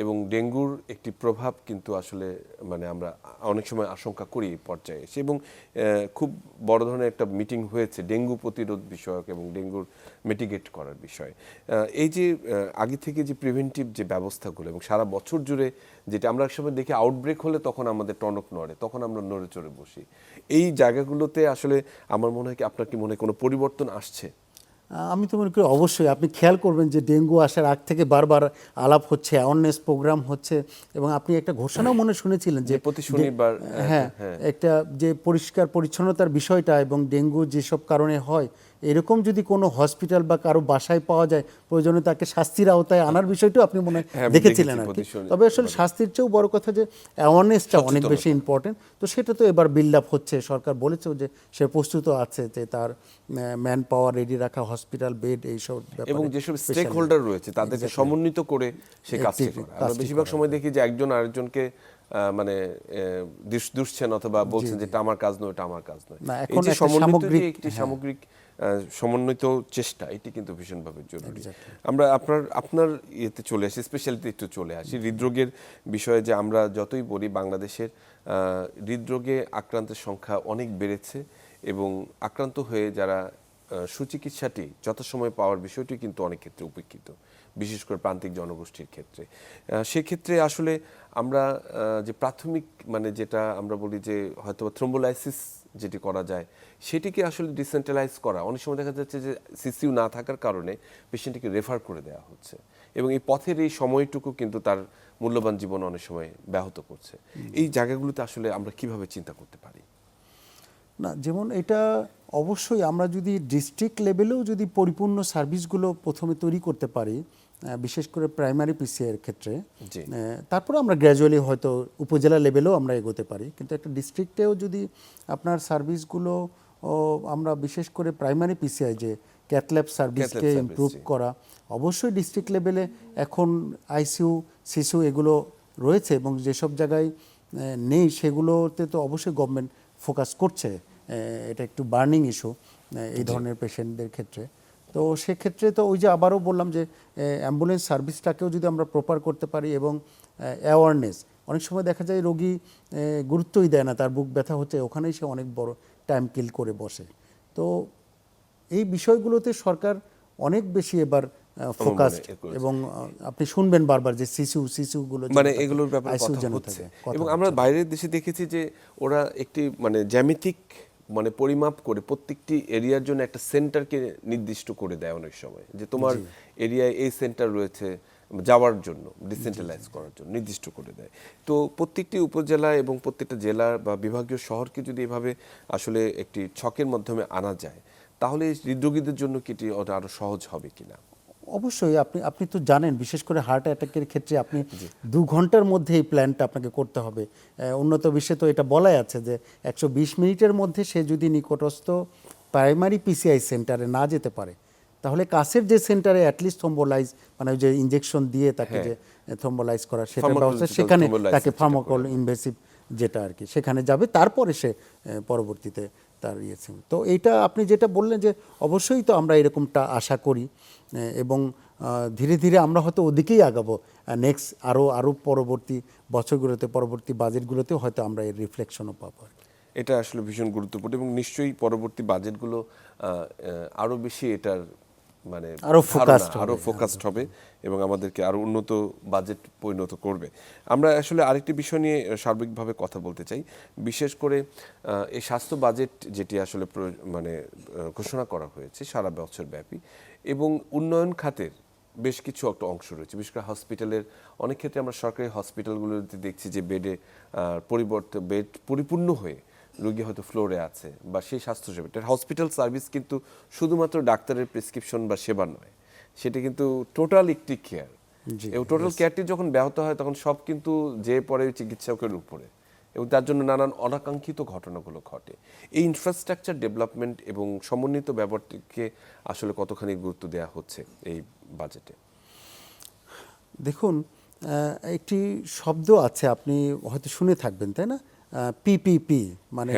এবং ডেঙ্গুর একটি প্রভাব কিন্তু আসলে মানে আমরা অনেক সময় আশঙ্কা করি এই পর্যায়ে এসে, এবং খুব বড় ধরনের একটা মিটিং হয়েছে ডেঙ্গু প্রতিরোধ বিষয়ক এবং ডেঙ্গুর মিটিগেট করার বিষয়ে। এই যে আগে থেকে যে প্রিভেন্টিভ যে ব্যবস্থাগুলো, এবং সারা বছর জুড়ে যেটা আমরা এক সময় দেখি আউটব্রেক হলে তখন আমাদের টনক নড়ে, তখন আমরা নড়ে চড়ে বসি, এই জায়গাগুলোতে আসলে আমার মনে হয় কি, আপনার কি মনে হয় কোনো পরিবর্তন আসছে? আমি তো মনে করি অবশ্যই আপনি খেয়াল করবেন যে ডেঙ্গু আসার আগ থেকে বারবার আলাপ হচ্ছে, অ্যাওয়ারনেস প্রোগ্রাম হচ্ছে, এবং আপনি একটা ঘোষণাও মনে শুনেছিলেন যে প্রতি শনিবার হ্যাঁ, একটা যে পরিষ্কার পরিচ্ছন্নতার বিষয়টা, এবং ডেঙ্গু যেসব কারণে হয়, এরকম যদি কোনো হসপিটাল বা কারো বাসায় পাওয়া যায়, প্রয়োজনে তাকে শাস্তির আওতায় আনার বিষয়টাও আপনি মনে হয় দেখেছিলেন আর কি। তবে আসলে শাস্তির চেয়েও বড় কথা যে অ্যাওয়ারনেসটা অনেক বেশি ইম্পর্টেন্ট। তো সেটা তো এবার বিল্ড আপ হচ্ছে, সরকার বলেছেও যে সে প্রস্তুত আছে, যে তার ম্যান পাওয়ার রেডি রাখা, হসপিটাল বেড, এইসব ব্যাপারে, এবং যেসব স্টেক হোল্ডার রয়েছে তাদেরকে সমন্বিত করে সে কাজটি করে। আমরা বেশিরভাগ সময় দেখি যে একজন আরেকজনকে মানে দুষছেন অথবা বলছেন যে এটা আমার কাজ নয়, এটা আমার কাজ নয়। এই যে সমন্বিত যে একটি সামগ্রিক সমন্বিত চেষ্টা, এটি কিন্তু ভীষণভাবে জরুরি। আমরা আপনার ইয়েতে চলে আসি, স্পেশালিটি একটু চলে আসি হৃদরোগের বিষয়ে। যে আমরা যতই বলি বাংলাদেশের হৃদরোগে আক্রান্তের সংখ্যা অনেক বেড়েছে, এবং আক্রান্ত হয়ে যারা সুচিকিৎসাটি যথাসময়ে পাওয়ার বিষয়টি কিন্তু অনেক ক্ষেত্রে উপেক্ষিত, বিশেষ করে প্রান্তিক জনগোষ্ঠীর ক্ষেত্রে। সেক্ষেত্রে আসলে আমরা যে প্রাথমিক মানে যেটা আমরা বলি যে হয়তো থ্রোম্বোলাইসিস যেটি করা যায়, সেটিকে আসলে ডিসেন্ট্রালাইজ করা, অনেক সময় দেখা যাচ্ছে যে সিসিউ না থাকার কারণে পেশেন্টকে রেফার করে দেওয়া হচ্ছে, এবং এই পথের এই সময়টুকু কিন্তু তার মূল্যবান জীবন অনেক সময় ব্যাহত করছে। এই জায়গাগুলোতে আসলে আমরা কিভাবে চিন্তা করতে পারি? না, যেমন এটা অবশ্যই আমরা যদি ডিস্ট্রিক্ট লেভেলেও যদি পরিপূর্ণ সার্ভিসগুলো প্রথমে তৈরি করতে পারি, বিশেষ করে প্রাইমারি পিসিআইয়ের ক্ষেত্রে, তারপরে আমরা গ্র্যাজুয়ালি হয়তো উপজেলা লেভেলেও আমরা এগোতে পারি। কিন্তু একটা ডিস্ট্রিক্টেও যদি আপনার সার্ভিসগুলো আমরা বিশেষ করে প্রাইমারি পিসিআই যে ক্যাথল্যাব সার্ভিসকে ইমপ্রুভ করা, অবশ্যই ডিস্ট্রিক্ট লেভেলে এখন আইসিইউ সিসিউ এগুলো রয়েছে, এবং যেসব জায়গায় নেই সেগুলোতে তো অবশ্যই গভর্নমেন্ট ফোকাস করছে। এটা একটু বার্নিং ইস্যু এই ধরনের পেশেন্টদের ক্ষেত্রে। তো সেক্ষেত্রে তো ওই যে আবারও বললাম যে অ্যাম্বুলেন্স সার্ভিসটাকেও যদি আমরা প্রপার করতে পারি, এবং অ্যাওয়ারনেস, অনেক সময় দেখা যায় রোগী গুরুত্বই দেয় না, তার বুক ব্যথা হচ্ছে, ওখানেই সে অনেক বড় টাইম কিল করে বসে। তো এই বিষয়গুলোতে সরকার অনেক বেশি এবার ফোকাসড, এবং আপনি শুনবেন বারবার যে শিশুগুলো মানে এগুলোর ব্যাপারে কথা হচ্ছে। এবং আমরা বাইরের দেশে দেখেছি যে ওরা একটি মানে জ্যামিতিক মানে পরিমাপ করে প্রত্যেকটি এরিয়ার জন্য একটা সেন্টারকে নির্দিষ্ট করে দেয় অনেক সময়, যে তোমার এরিয়ায় এই সেন্টার রয়েছে, যাওয়ার জন্য, ডিসেন্ট্রালাইজ করার জন্য নির্দিষ্ট করে দেয়। তো প্রত্যেকটি উপজেলা এবং প্রত্যেকটা জেলা বা বিভাগীয় শহরকে যদি এভাবে আসলে একটি ছকের মাধ্যমে আনা যায়, তাহলে হৃদরোগীদের জন্য কি এটি আরো সহজ হবে কিনা? অবশ্যই আপনি আপনি তো জানেন, বিশেষ করে হার্ট অ্যাটাকের ক্ষেত্রে আপনি 2 ঘন্টার মধ্যে এই প্ল্যানটা আপনাকে করতে হবে। উন্নত বিশ্বে তো এটা বলাই আছে যে 120 মিনিটের মধ্যে সে যদি নিকটস্থ প্রাইমারি পিসিআই সেন্টারে না যেতে পারে, তাহলে কাছের যে সেন্টারে অ্যাটলিস্ট থ্রোম্বোলাইজ মানে ওই যে ইনজেকশন দিয়ে তাকে যে থ্রোম্বোলাইজ করা সেটার ব্যবস্থা, সেখানে তাকে ফার্মাকল ইনভেসিভ যেটা আর কি সেখানে যাবে, তারপরে সে পরবর্তীতে তার ইয়েছে। তো এইটা আপনি যেটা বললেন যে অবশ্যই তো আমরা এরকমটা আশা করি এবং ধীরে ধীরে আমরা হয়তো ওদিকেই আগাবো। নেক্সট আরও পরবর্তী বছরগুলোতে, পরবর্তী বাজেটগুলোতেও হয়তো আমরা এর রিফ্লেকশনও পাবো। এটা আসলে ভীষণ গুরুত্বপূর্ণ এবং নিশ্চয়ই পরবর্তী বাজেটগুলো আরো বেশি এটার মানে আরো ফোকাসড হবে এবং আমাদেরকে আরো উন্নত বাজেট পরিণত করবে। আমরা আসলে আরেকটি বিষয় নিয়ে সার্বিকভাবে কথা বলতে চাই, বিশেষ করে এই স্বাস্থ্য বাজেট যেটি আসলে মানে ঘোষণা করা হয়েছে সারা বছর ব্যাপী এবং উন্নয়ন খাতের বেশ কিছু একটা অংশ রয়েছে, বিশেষ করে হসপিটালের অনেক ক্ষেত্রে আমরা সরকারি হসপিটালগুলোতে দেখছি যে বেড পরিপূর্ণ হয়ে রোগী হয়তো ফ্লোরে আছে বা সেই স্বাস্থ্যসেবা হসপিটাল সার্ভিস কিন্তু শুধুমাত্র ডাক্তারের প্রেসক্রিপশন বা সেবা নয়, সেটা কিন্তু টোটাল একটি কেয়ার। এবং টোটাল কেয়ারটি যখন ব্যাহত হয় তখন সব কিন্তু যে পড়ে চিকিৎসকের উপরে এবং তার জন্য নানান অনাকাঙ্ক্ষিত ঘটনাগুলো ঘটে। এই ইনফ্রাস্ট্রাকচার ডেভেলপমেন্ট এবং সমন্বিত ব্যাপারটিকে আসলে কতখানি গুরুত্ব দেওয়া হচ্ছে এই বাজেটে? দেখুন, একটি শব্দ আছে, আপনি হয়তো শুনে থাকবেন, তাই না? পিপিপি মানে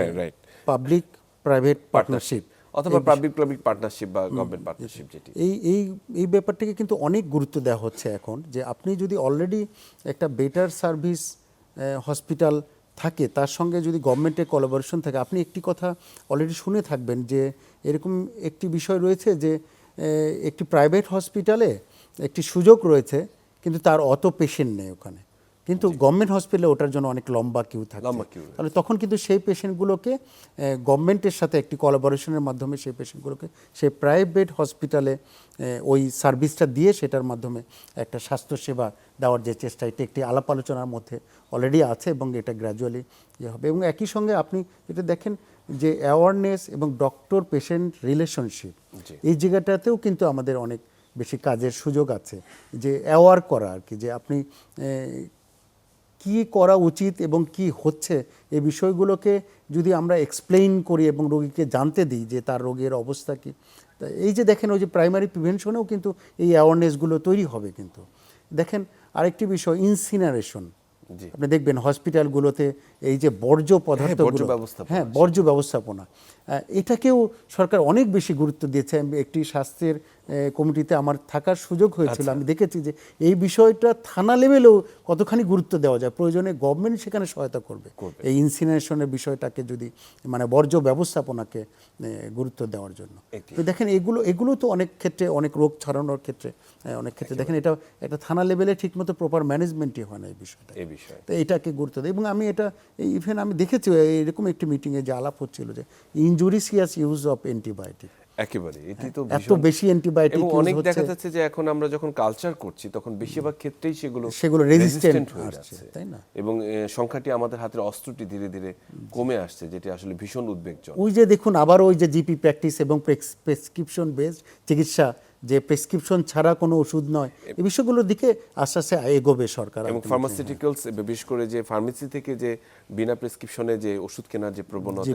পাবলিক প্রাইভেট পার্টনারশিপ অথবা পাবলিক পার্টনারশিপ বা গভর্নমেন্ট পার্টনারশিপ, যেটি এই ব্যাপারটাকে কিন্তু অনেক গুরুত্ব দেওয়া হচ্ছে এখন। যে আপনি যদি অলরেডি একটা বেটার সার্ভিস হসপিটাল থাকে, তার সঙ্গে যদি গভর্নমেন্টের কোলাবোরেশন থাকে, আপনি একটি কথা অলরেডি শুনে থাকবেন যে এরকম একটি বিষয় রয়েছে যে একটি প্রাইভেট হসপিটালে একটি সুযোগ রয়েছে কিন্তু তার অত পেশেন্ট নেই ওখানে, কিন্তু গভর্নমেন্ট হসপিটালে ওটার জন্য অনেক লম্বা কিউ থাকে। তাহলে তখন কিন্তু সেই পেশেন্টগুলোকে গভর্নমেন্টের সাথে একটি কোলাবোরেশনের মাধ্যমে সেই পেশেন্টগুলোকে সেই প্রাইভেট হসপিটালে ওই সার্ভিসটা দিয়ে সেটার মাধ্যমে একটা স্বাস্থ্যসেবা দেওয়ার যে চেষ্টা, এটা একটি আলাপ আলোচনার মধ্যে অলরেডি আছে এবং এটা গ্র্যাজুয়ালি ইয়ে হবে। এবং একই সঙ্গে আপনি এটা দেখেন যে অ্যাওয়ারনেস এবং ডক্টর পেশেন্ট রিলেশনশিপ, এই জায়গাটাতেও কিন্তু আমাদের অনেক বেশি কাজের সুযোগ আছে, যে অ্যাওয়ার করা আর কি, যে আপনি কি করা উচিত এবং কি হচ্ছে এই বিষয়গুলোকে যদি আমরা এক্সপ্লেইন করি এবং রোগীকে জানতে দিই যে তার রোগের অবস্থা কী। এই যে দেখেন ওই যে প্রাইমারি প্রিভেনশনেও কিন্তু এই অ্যাওয়ারনেসগুলো তৈরি হবে। কিন্তু দেখেন আরেকটি বিষয়, ইনসিনারেশন। আপনি দেখবেন হসপিটালগুলোতে এই যে বর্জ্য পদার্থগুলো, বর্জ্য ব্যবস্থাপনা, এটাকেও সরকার অনেক বেশি গুরুত্ব দিয়েছে। একটি স্বাস্থ্যের কমিটিতে আমার থাকার সুযোগ হয়েছিল, আমি দেখেছি যে এই বিষয়টা থানা লেভেলেও কতখানি গুরুত্ব দেওয়া যায়, প্রয়োজনে গভর্নমেন্ট সেখানে সহায়তা করবে এই ইনসিনারেশনের বিষয়টাকে, যদি মানে বর্জ্য ব্যবস্থাপনাকে গুরুত্ব দেওয়ার জন্য। তো দেখেন এগুলো তো অনেক ক্ষেত্রে, অনেক রোগ ছড়ানোর ক্ষেত্রে অনেক ক্ষেত্রে দেখেন এটা একটা থানা লেভেলে ঠিকমতো প্রপার ম্যানেজমেন্টই হয় না এই বিষয়টা। তো এটাকে গুরুত্ব দেয়। এবং আমি এটা ইভেন আমি দেখেছি এরকম একটি মিটিংয়ে যে আলাপ হচ্ছিল যে ইনজুরিসিয়াস ইউজ অফ অ্যান্টিবায়োটিক, একেবারে এটি তো এত বেশি অ্যান্টিবায়োটিক এবং অনেক দেখা যাচ্ছে যে এখন আমরা যখন কালচার করছি তখন বেশিরভাগ ক্ষেত্রেই সেগুলো রেজিস্ট্যান্ট হয়ে যাচ্ছে, তাই না? এবং সংখ্যাটি আমাদের হাতের অস্ত্রটি ধীরে ধীরে কমে আসছে, যেটি আসলে ভীষণ উদ্বেগজনক। ওই যে দেখুন আবার ওই যে জিপি প্র্যাকটিস এবং প্রেসক্রিপশন বেসড চিকিৎসা, যে প্রেসক্রিপশন ছাড়া কোনো ওষুধ নয়, এই বিষয়গুলোর দিকে আস্তে আস্তে এগোবে সরকার। এবং ফার্মাসিউটিক্যালস, বিশেষ করে যে ফার্মেসি থেকে যে বিনা প্রেসক্রিপশনে যে ওষুধ কেনার যে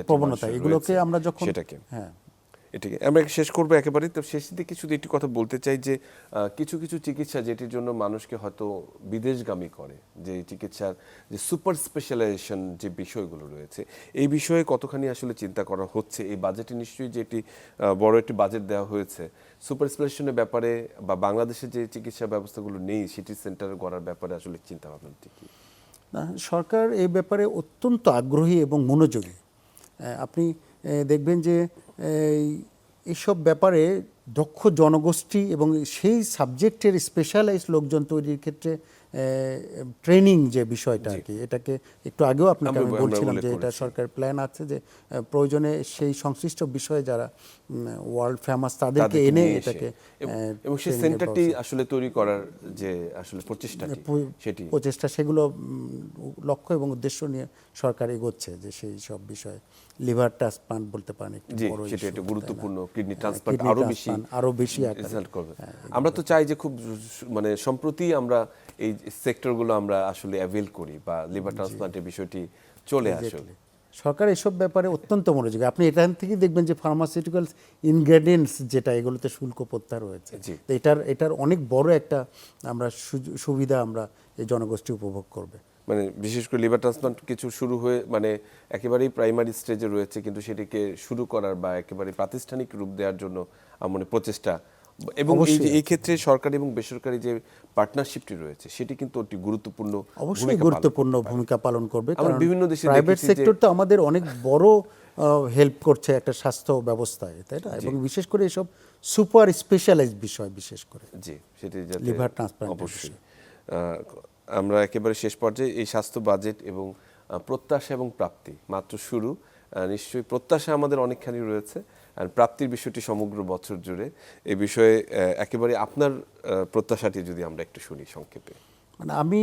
প্রবণতা, এগুলোকে আমরা যখন সেটাকে এটাকে আমরা শেষ করবো একেবারে। তো শেষের দিকে শুধু একটি কথা বলতে চাই যে কিছু কিছু চিকিৎসা যেটির জন্য মানুষকে হয়তো বিদেশগামী করে, যে চিকিৎসার যে সুপার স্পেশালাইজেশন যে বিষয়গুলো রয়েছে, এই বিষয়ে কতখানি আসলে চিন্তা করা হচ্ছে এই বাজেটে? নিশ্চয়ই যে এটি বড় একটি বাজেট দেওয়া হয়েছে সুপার স্পেশালাইজেশনের ব্যাপারে, বা বাংলাদেশে যে চিকিৎসা ব্যবস্থাগুলো নেই সিটি সেন্টার গড়ার ব্যাপারে আসলে চিন্তা ভাবনা কি? সরকার এই ব্যাপারে অত্যন্ত আগ্রহী এবং মনোযোগী। আপনি দেখবেন যে এইসব ব্যাপারে দক্ষ জনগোষ্ঠী এবং সেই সাবজেক্টের স্পেশালাইজড লোকজন তৈরির ক্ষেত্রে ট্রেনিং যে বিষয়টা আর কি, এটাকে একটু আগেও আপনাকে আমি আমরা বলছিলাম উল্লেখ যে এটা করেছি। সরকারের প্ল্যান আছে যে প্রয়োজনে সেই সংশ্লিষ্ট বিষয়ে যারা ওয়ার্ল্ড ফেমাস তাদেরকে এনে নিয়ে এসে এটাকে এবং সেই training এর সেন্টারটি ব্যবস্থা- আসলে তৈরি করার যে আসলে প্রচেষ্টাটি সেটি প্রচেষ্টা সেগুলো লক্ষ্য এবং উদ্দেশ্য নিয়ে সরকার এগোচ্ছে, যে সেই সব বিষয়ে লিভার ট্রান্সপ্লান্ট বলতে পারেন একটি জি বড় সেটা issue, একটা তাই না? গুরুত্বপূর্ণ কিডনি ট্রান্সপ্লান্ট কিডনি আরো বেশি ট্রান্সপ্লান্ট আরো বেশি আকারে রেজাল্ট করবে। আমরা তো চাই যে খুব মানে সম্প্রতি আমরা এই সেক্টরগুলো আমরা আসলে অ্যাভেল করি বা লিভার ট্রান্সপ্লান্টের বিষয়টি চলে আসুক। Exactly. সরকার এসব ব্যাপারে অত্যন্ত মনোযোগী। আপনি এখান থেকেই দেখবেন যে ফার্মাসিউটিক্যালস ইনগ্রেডিয়েন্টস যেটা, এগুলোতে শুল্ক প্রত্যাহার হয়েছে। জি। তো এটার অনেক বড় একটা আমরা সুবিধা আমরা এই জনগোষ্ঠী উপভোগ করবে। মানে বিশেষ করে লিভার ট্রান্সপ্লান্ট কিছু শুরু হয়ে মানে একেবারেই প্রাইমারি স্টেজে রয়েছে, কিন্তু সেটিকে শুরু করার বা একেবারে প্রাতিষ্ঠানিক রূপ দেওয়ার জন্য মানে প্রচেষ্টা, এবং এই যে এই ক্ষেত্রে সরকারি এবং বেসরকারি যে পার্টনারশিপটি রয়েছে সেটি কিন্তু একটি গুরুত্বপূর্ণ অবশ্যই গুরুত্বপূর্ণ ভূমিকা পালন করবে, আমরা কারণ বিভিন্ন দেশে প্রাইভেট দেখেছি যে- সেক্টর তো আমাদের অনেক বড় হেল্প করছে একটা স্বাস্থ্য ব্যবস্থায়, তাই না? এবং বিশেষ করে এসব সুপার স্পেশালাইজড বিষয়, বিশেষ করে জি সেটি যাতে লিভার ট্রান্সপ্লান্ট অবশ্যই আমরা একেবারে শেষ পর্যায়ে এই স্বাস্থ্য বাজেট এবং প্রত্যাশা এবং প্রাপ্তি মাত্র শুরু। নিশ্চয়ই প্রত্যাশা আমাদের অনেকখানি রয়েছে, আর প্রাপ্তির বিষয়টি সমগ্র বছর জুড়ে। এই বিষয়ে একেবারে আপনার প্রত্যাশাটি যদি আমরা একটু শুনি সংক্ষেপে। মানে আমি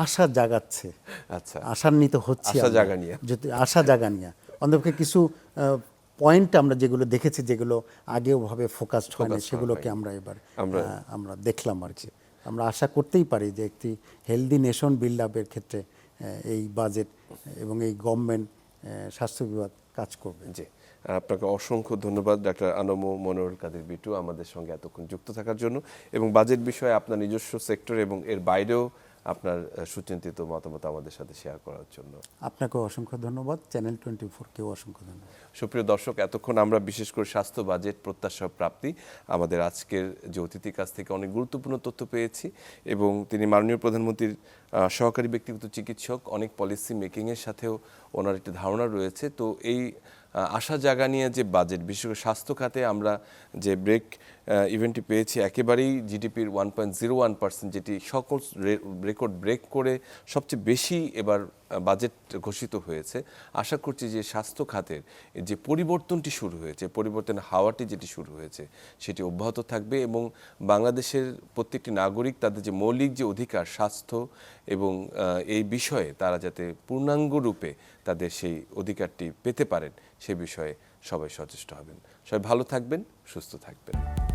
আশা জাগাচ্ছে, আচ্ছা, আশান্বিত হচ্ছি আশা আমরা। জাগানিয়া। যদি আশা জাগানিয়া অন্তপক্ষে কিছু পয়েন্ট আমরা যেগুলো দেখেছি, যেগুলো আগেও ভাবে ফোকাসড হয়নি, সেগুলোকে আমরা এবার আমরা দেখলাম আর কি। আমরা আশা করতেই পারি যে একটি হেলদি নেশন বিল্ড আপের ক্ষেত্রে এই বাজেট এবং এই গভর্নমেন্ট স্বাস্থ্য বিভাগ কাজ করবে। জি, আপনাকে অসংখ্য ধন্যবাদ ডাক্তার আনম মনোয়ার কাদের বিটু আমাদের সঙ্গে এতক্ষণ যুক্ত থাকার জন্য, এবং বাজেট বিষয়ে আপনার নিজস্ব সেক্টর এবং এর বাইরেও আপনার সুচিন্তিত মতামত আমাদের সাথে শেয়ার করার জন্য। আপনাকেও অসংখ্য ধন্যবাদ, চ্যানেল 24-কেও অসংখ্য ধন্যবাদ। সুপ্রিয় দর্শক, এতক্ষণ আমরা বিশেষ করে স্বাস্থ্য বাজেট প্রত্যাশা প্রাপ্তি আমাদের আজকের যে অতিথির কাছ থেকে অনেক গুরুত্বপূর্ণ তথ্য পেয়েছি, এবং তিনি মাননীয় প্রধানমন্ত্রীর সহকারী ব্যক্তিগত চিকিৎসক, অনেক পলিসি মেকিংয়ের সাথেও ওনার একটি ধারণা রয়েছে। তো এই আশা জাগা নিয়ে যে বাজেট, বিশেষ করে স্বাস্থ্য খাতে আমরা যে ব্রেক ইভেন্টটি পেয়েছি, একেবারেই জিডিপির 1.01%, যেটি সকল রেকর্ড ব্রেক করে সবচেয়ে বেশি এবার বাজেট ঘোষিত হয়েছে। আশা করছি যে স্বাস্থ্য খাতের যে পরিবর্তনটি শুরু হয়েছে, পরিবর্তনের হাওয়াটি যেটি শুরু হয়েছে, সেটি অব্যাহত থাকবে, এবং বাংলাদেশের প্রত্যেকটি নাগরিক তাদের যে মৌলিক যে অধিকার স্বাস্থ্য এবং এই বিষয়ে তারা যাতে পূর্ণাঙ্গ রূপে তাদের সেই অধিকারটি পেতে পারেন, সে বিষয়ে সবাই সচেষ্ট হবেন। সবাই ভালো থাকবেন, সুস্থ থাকবেন।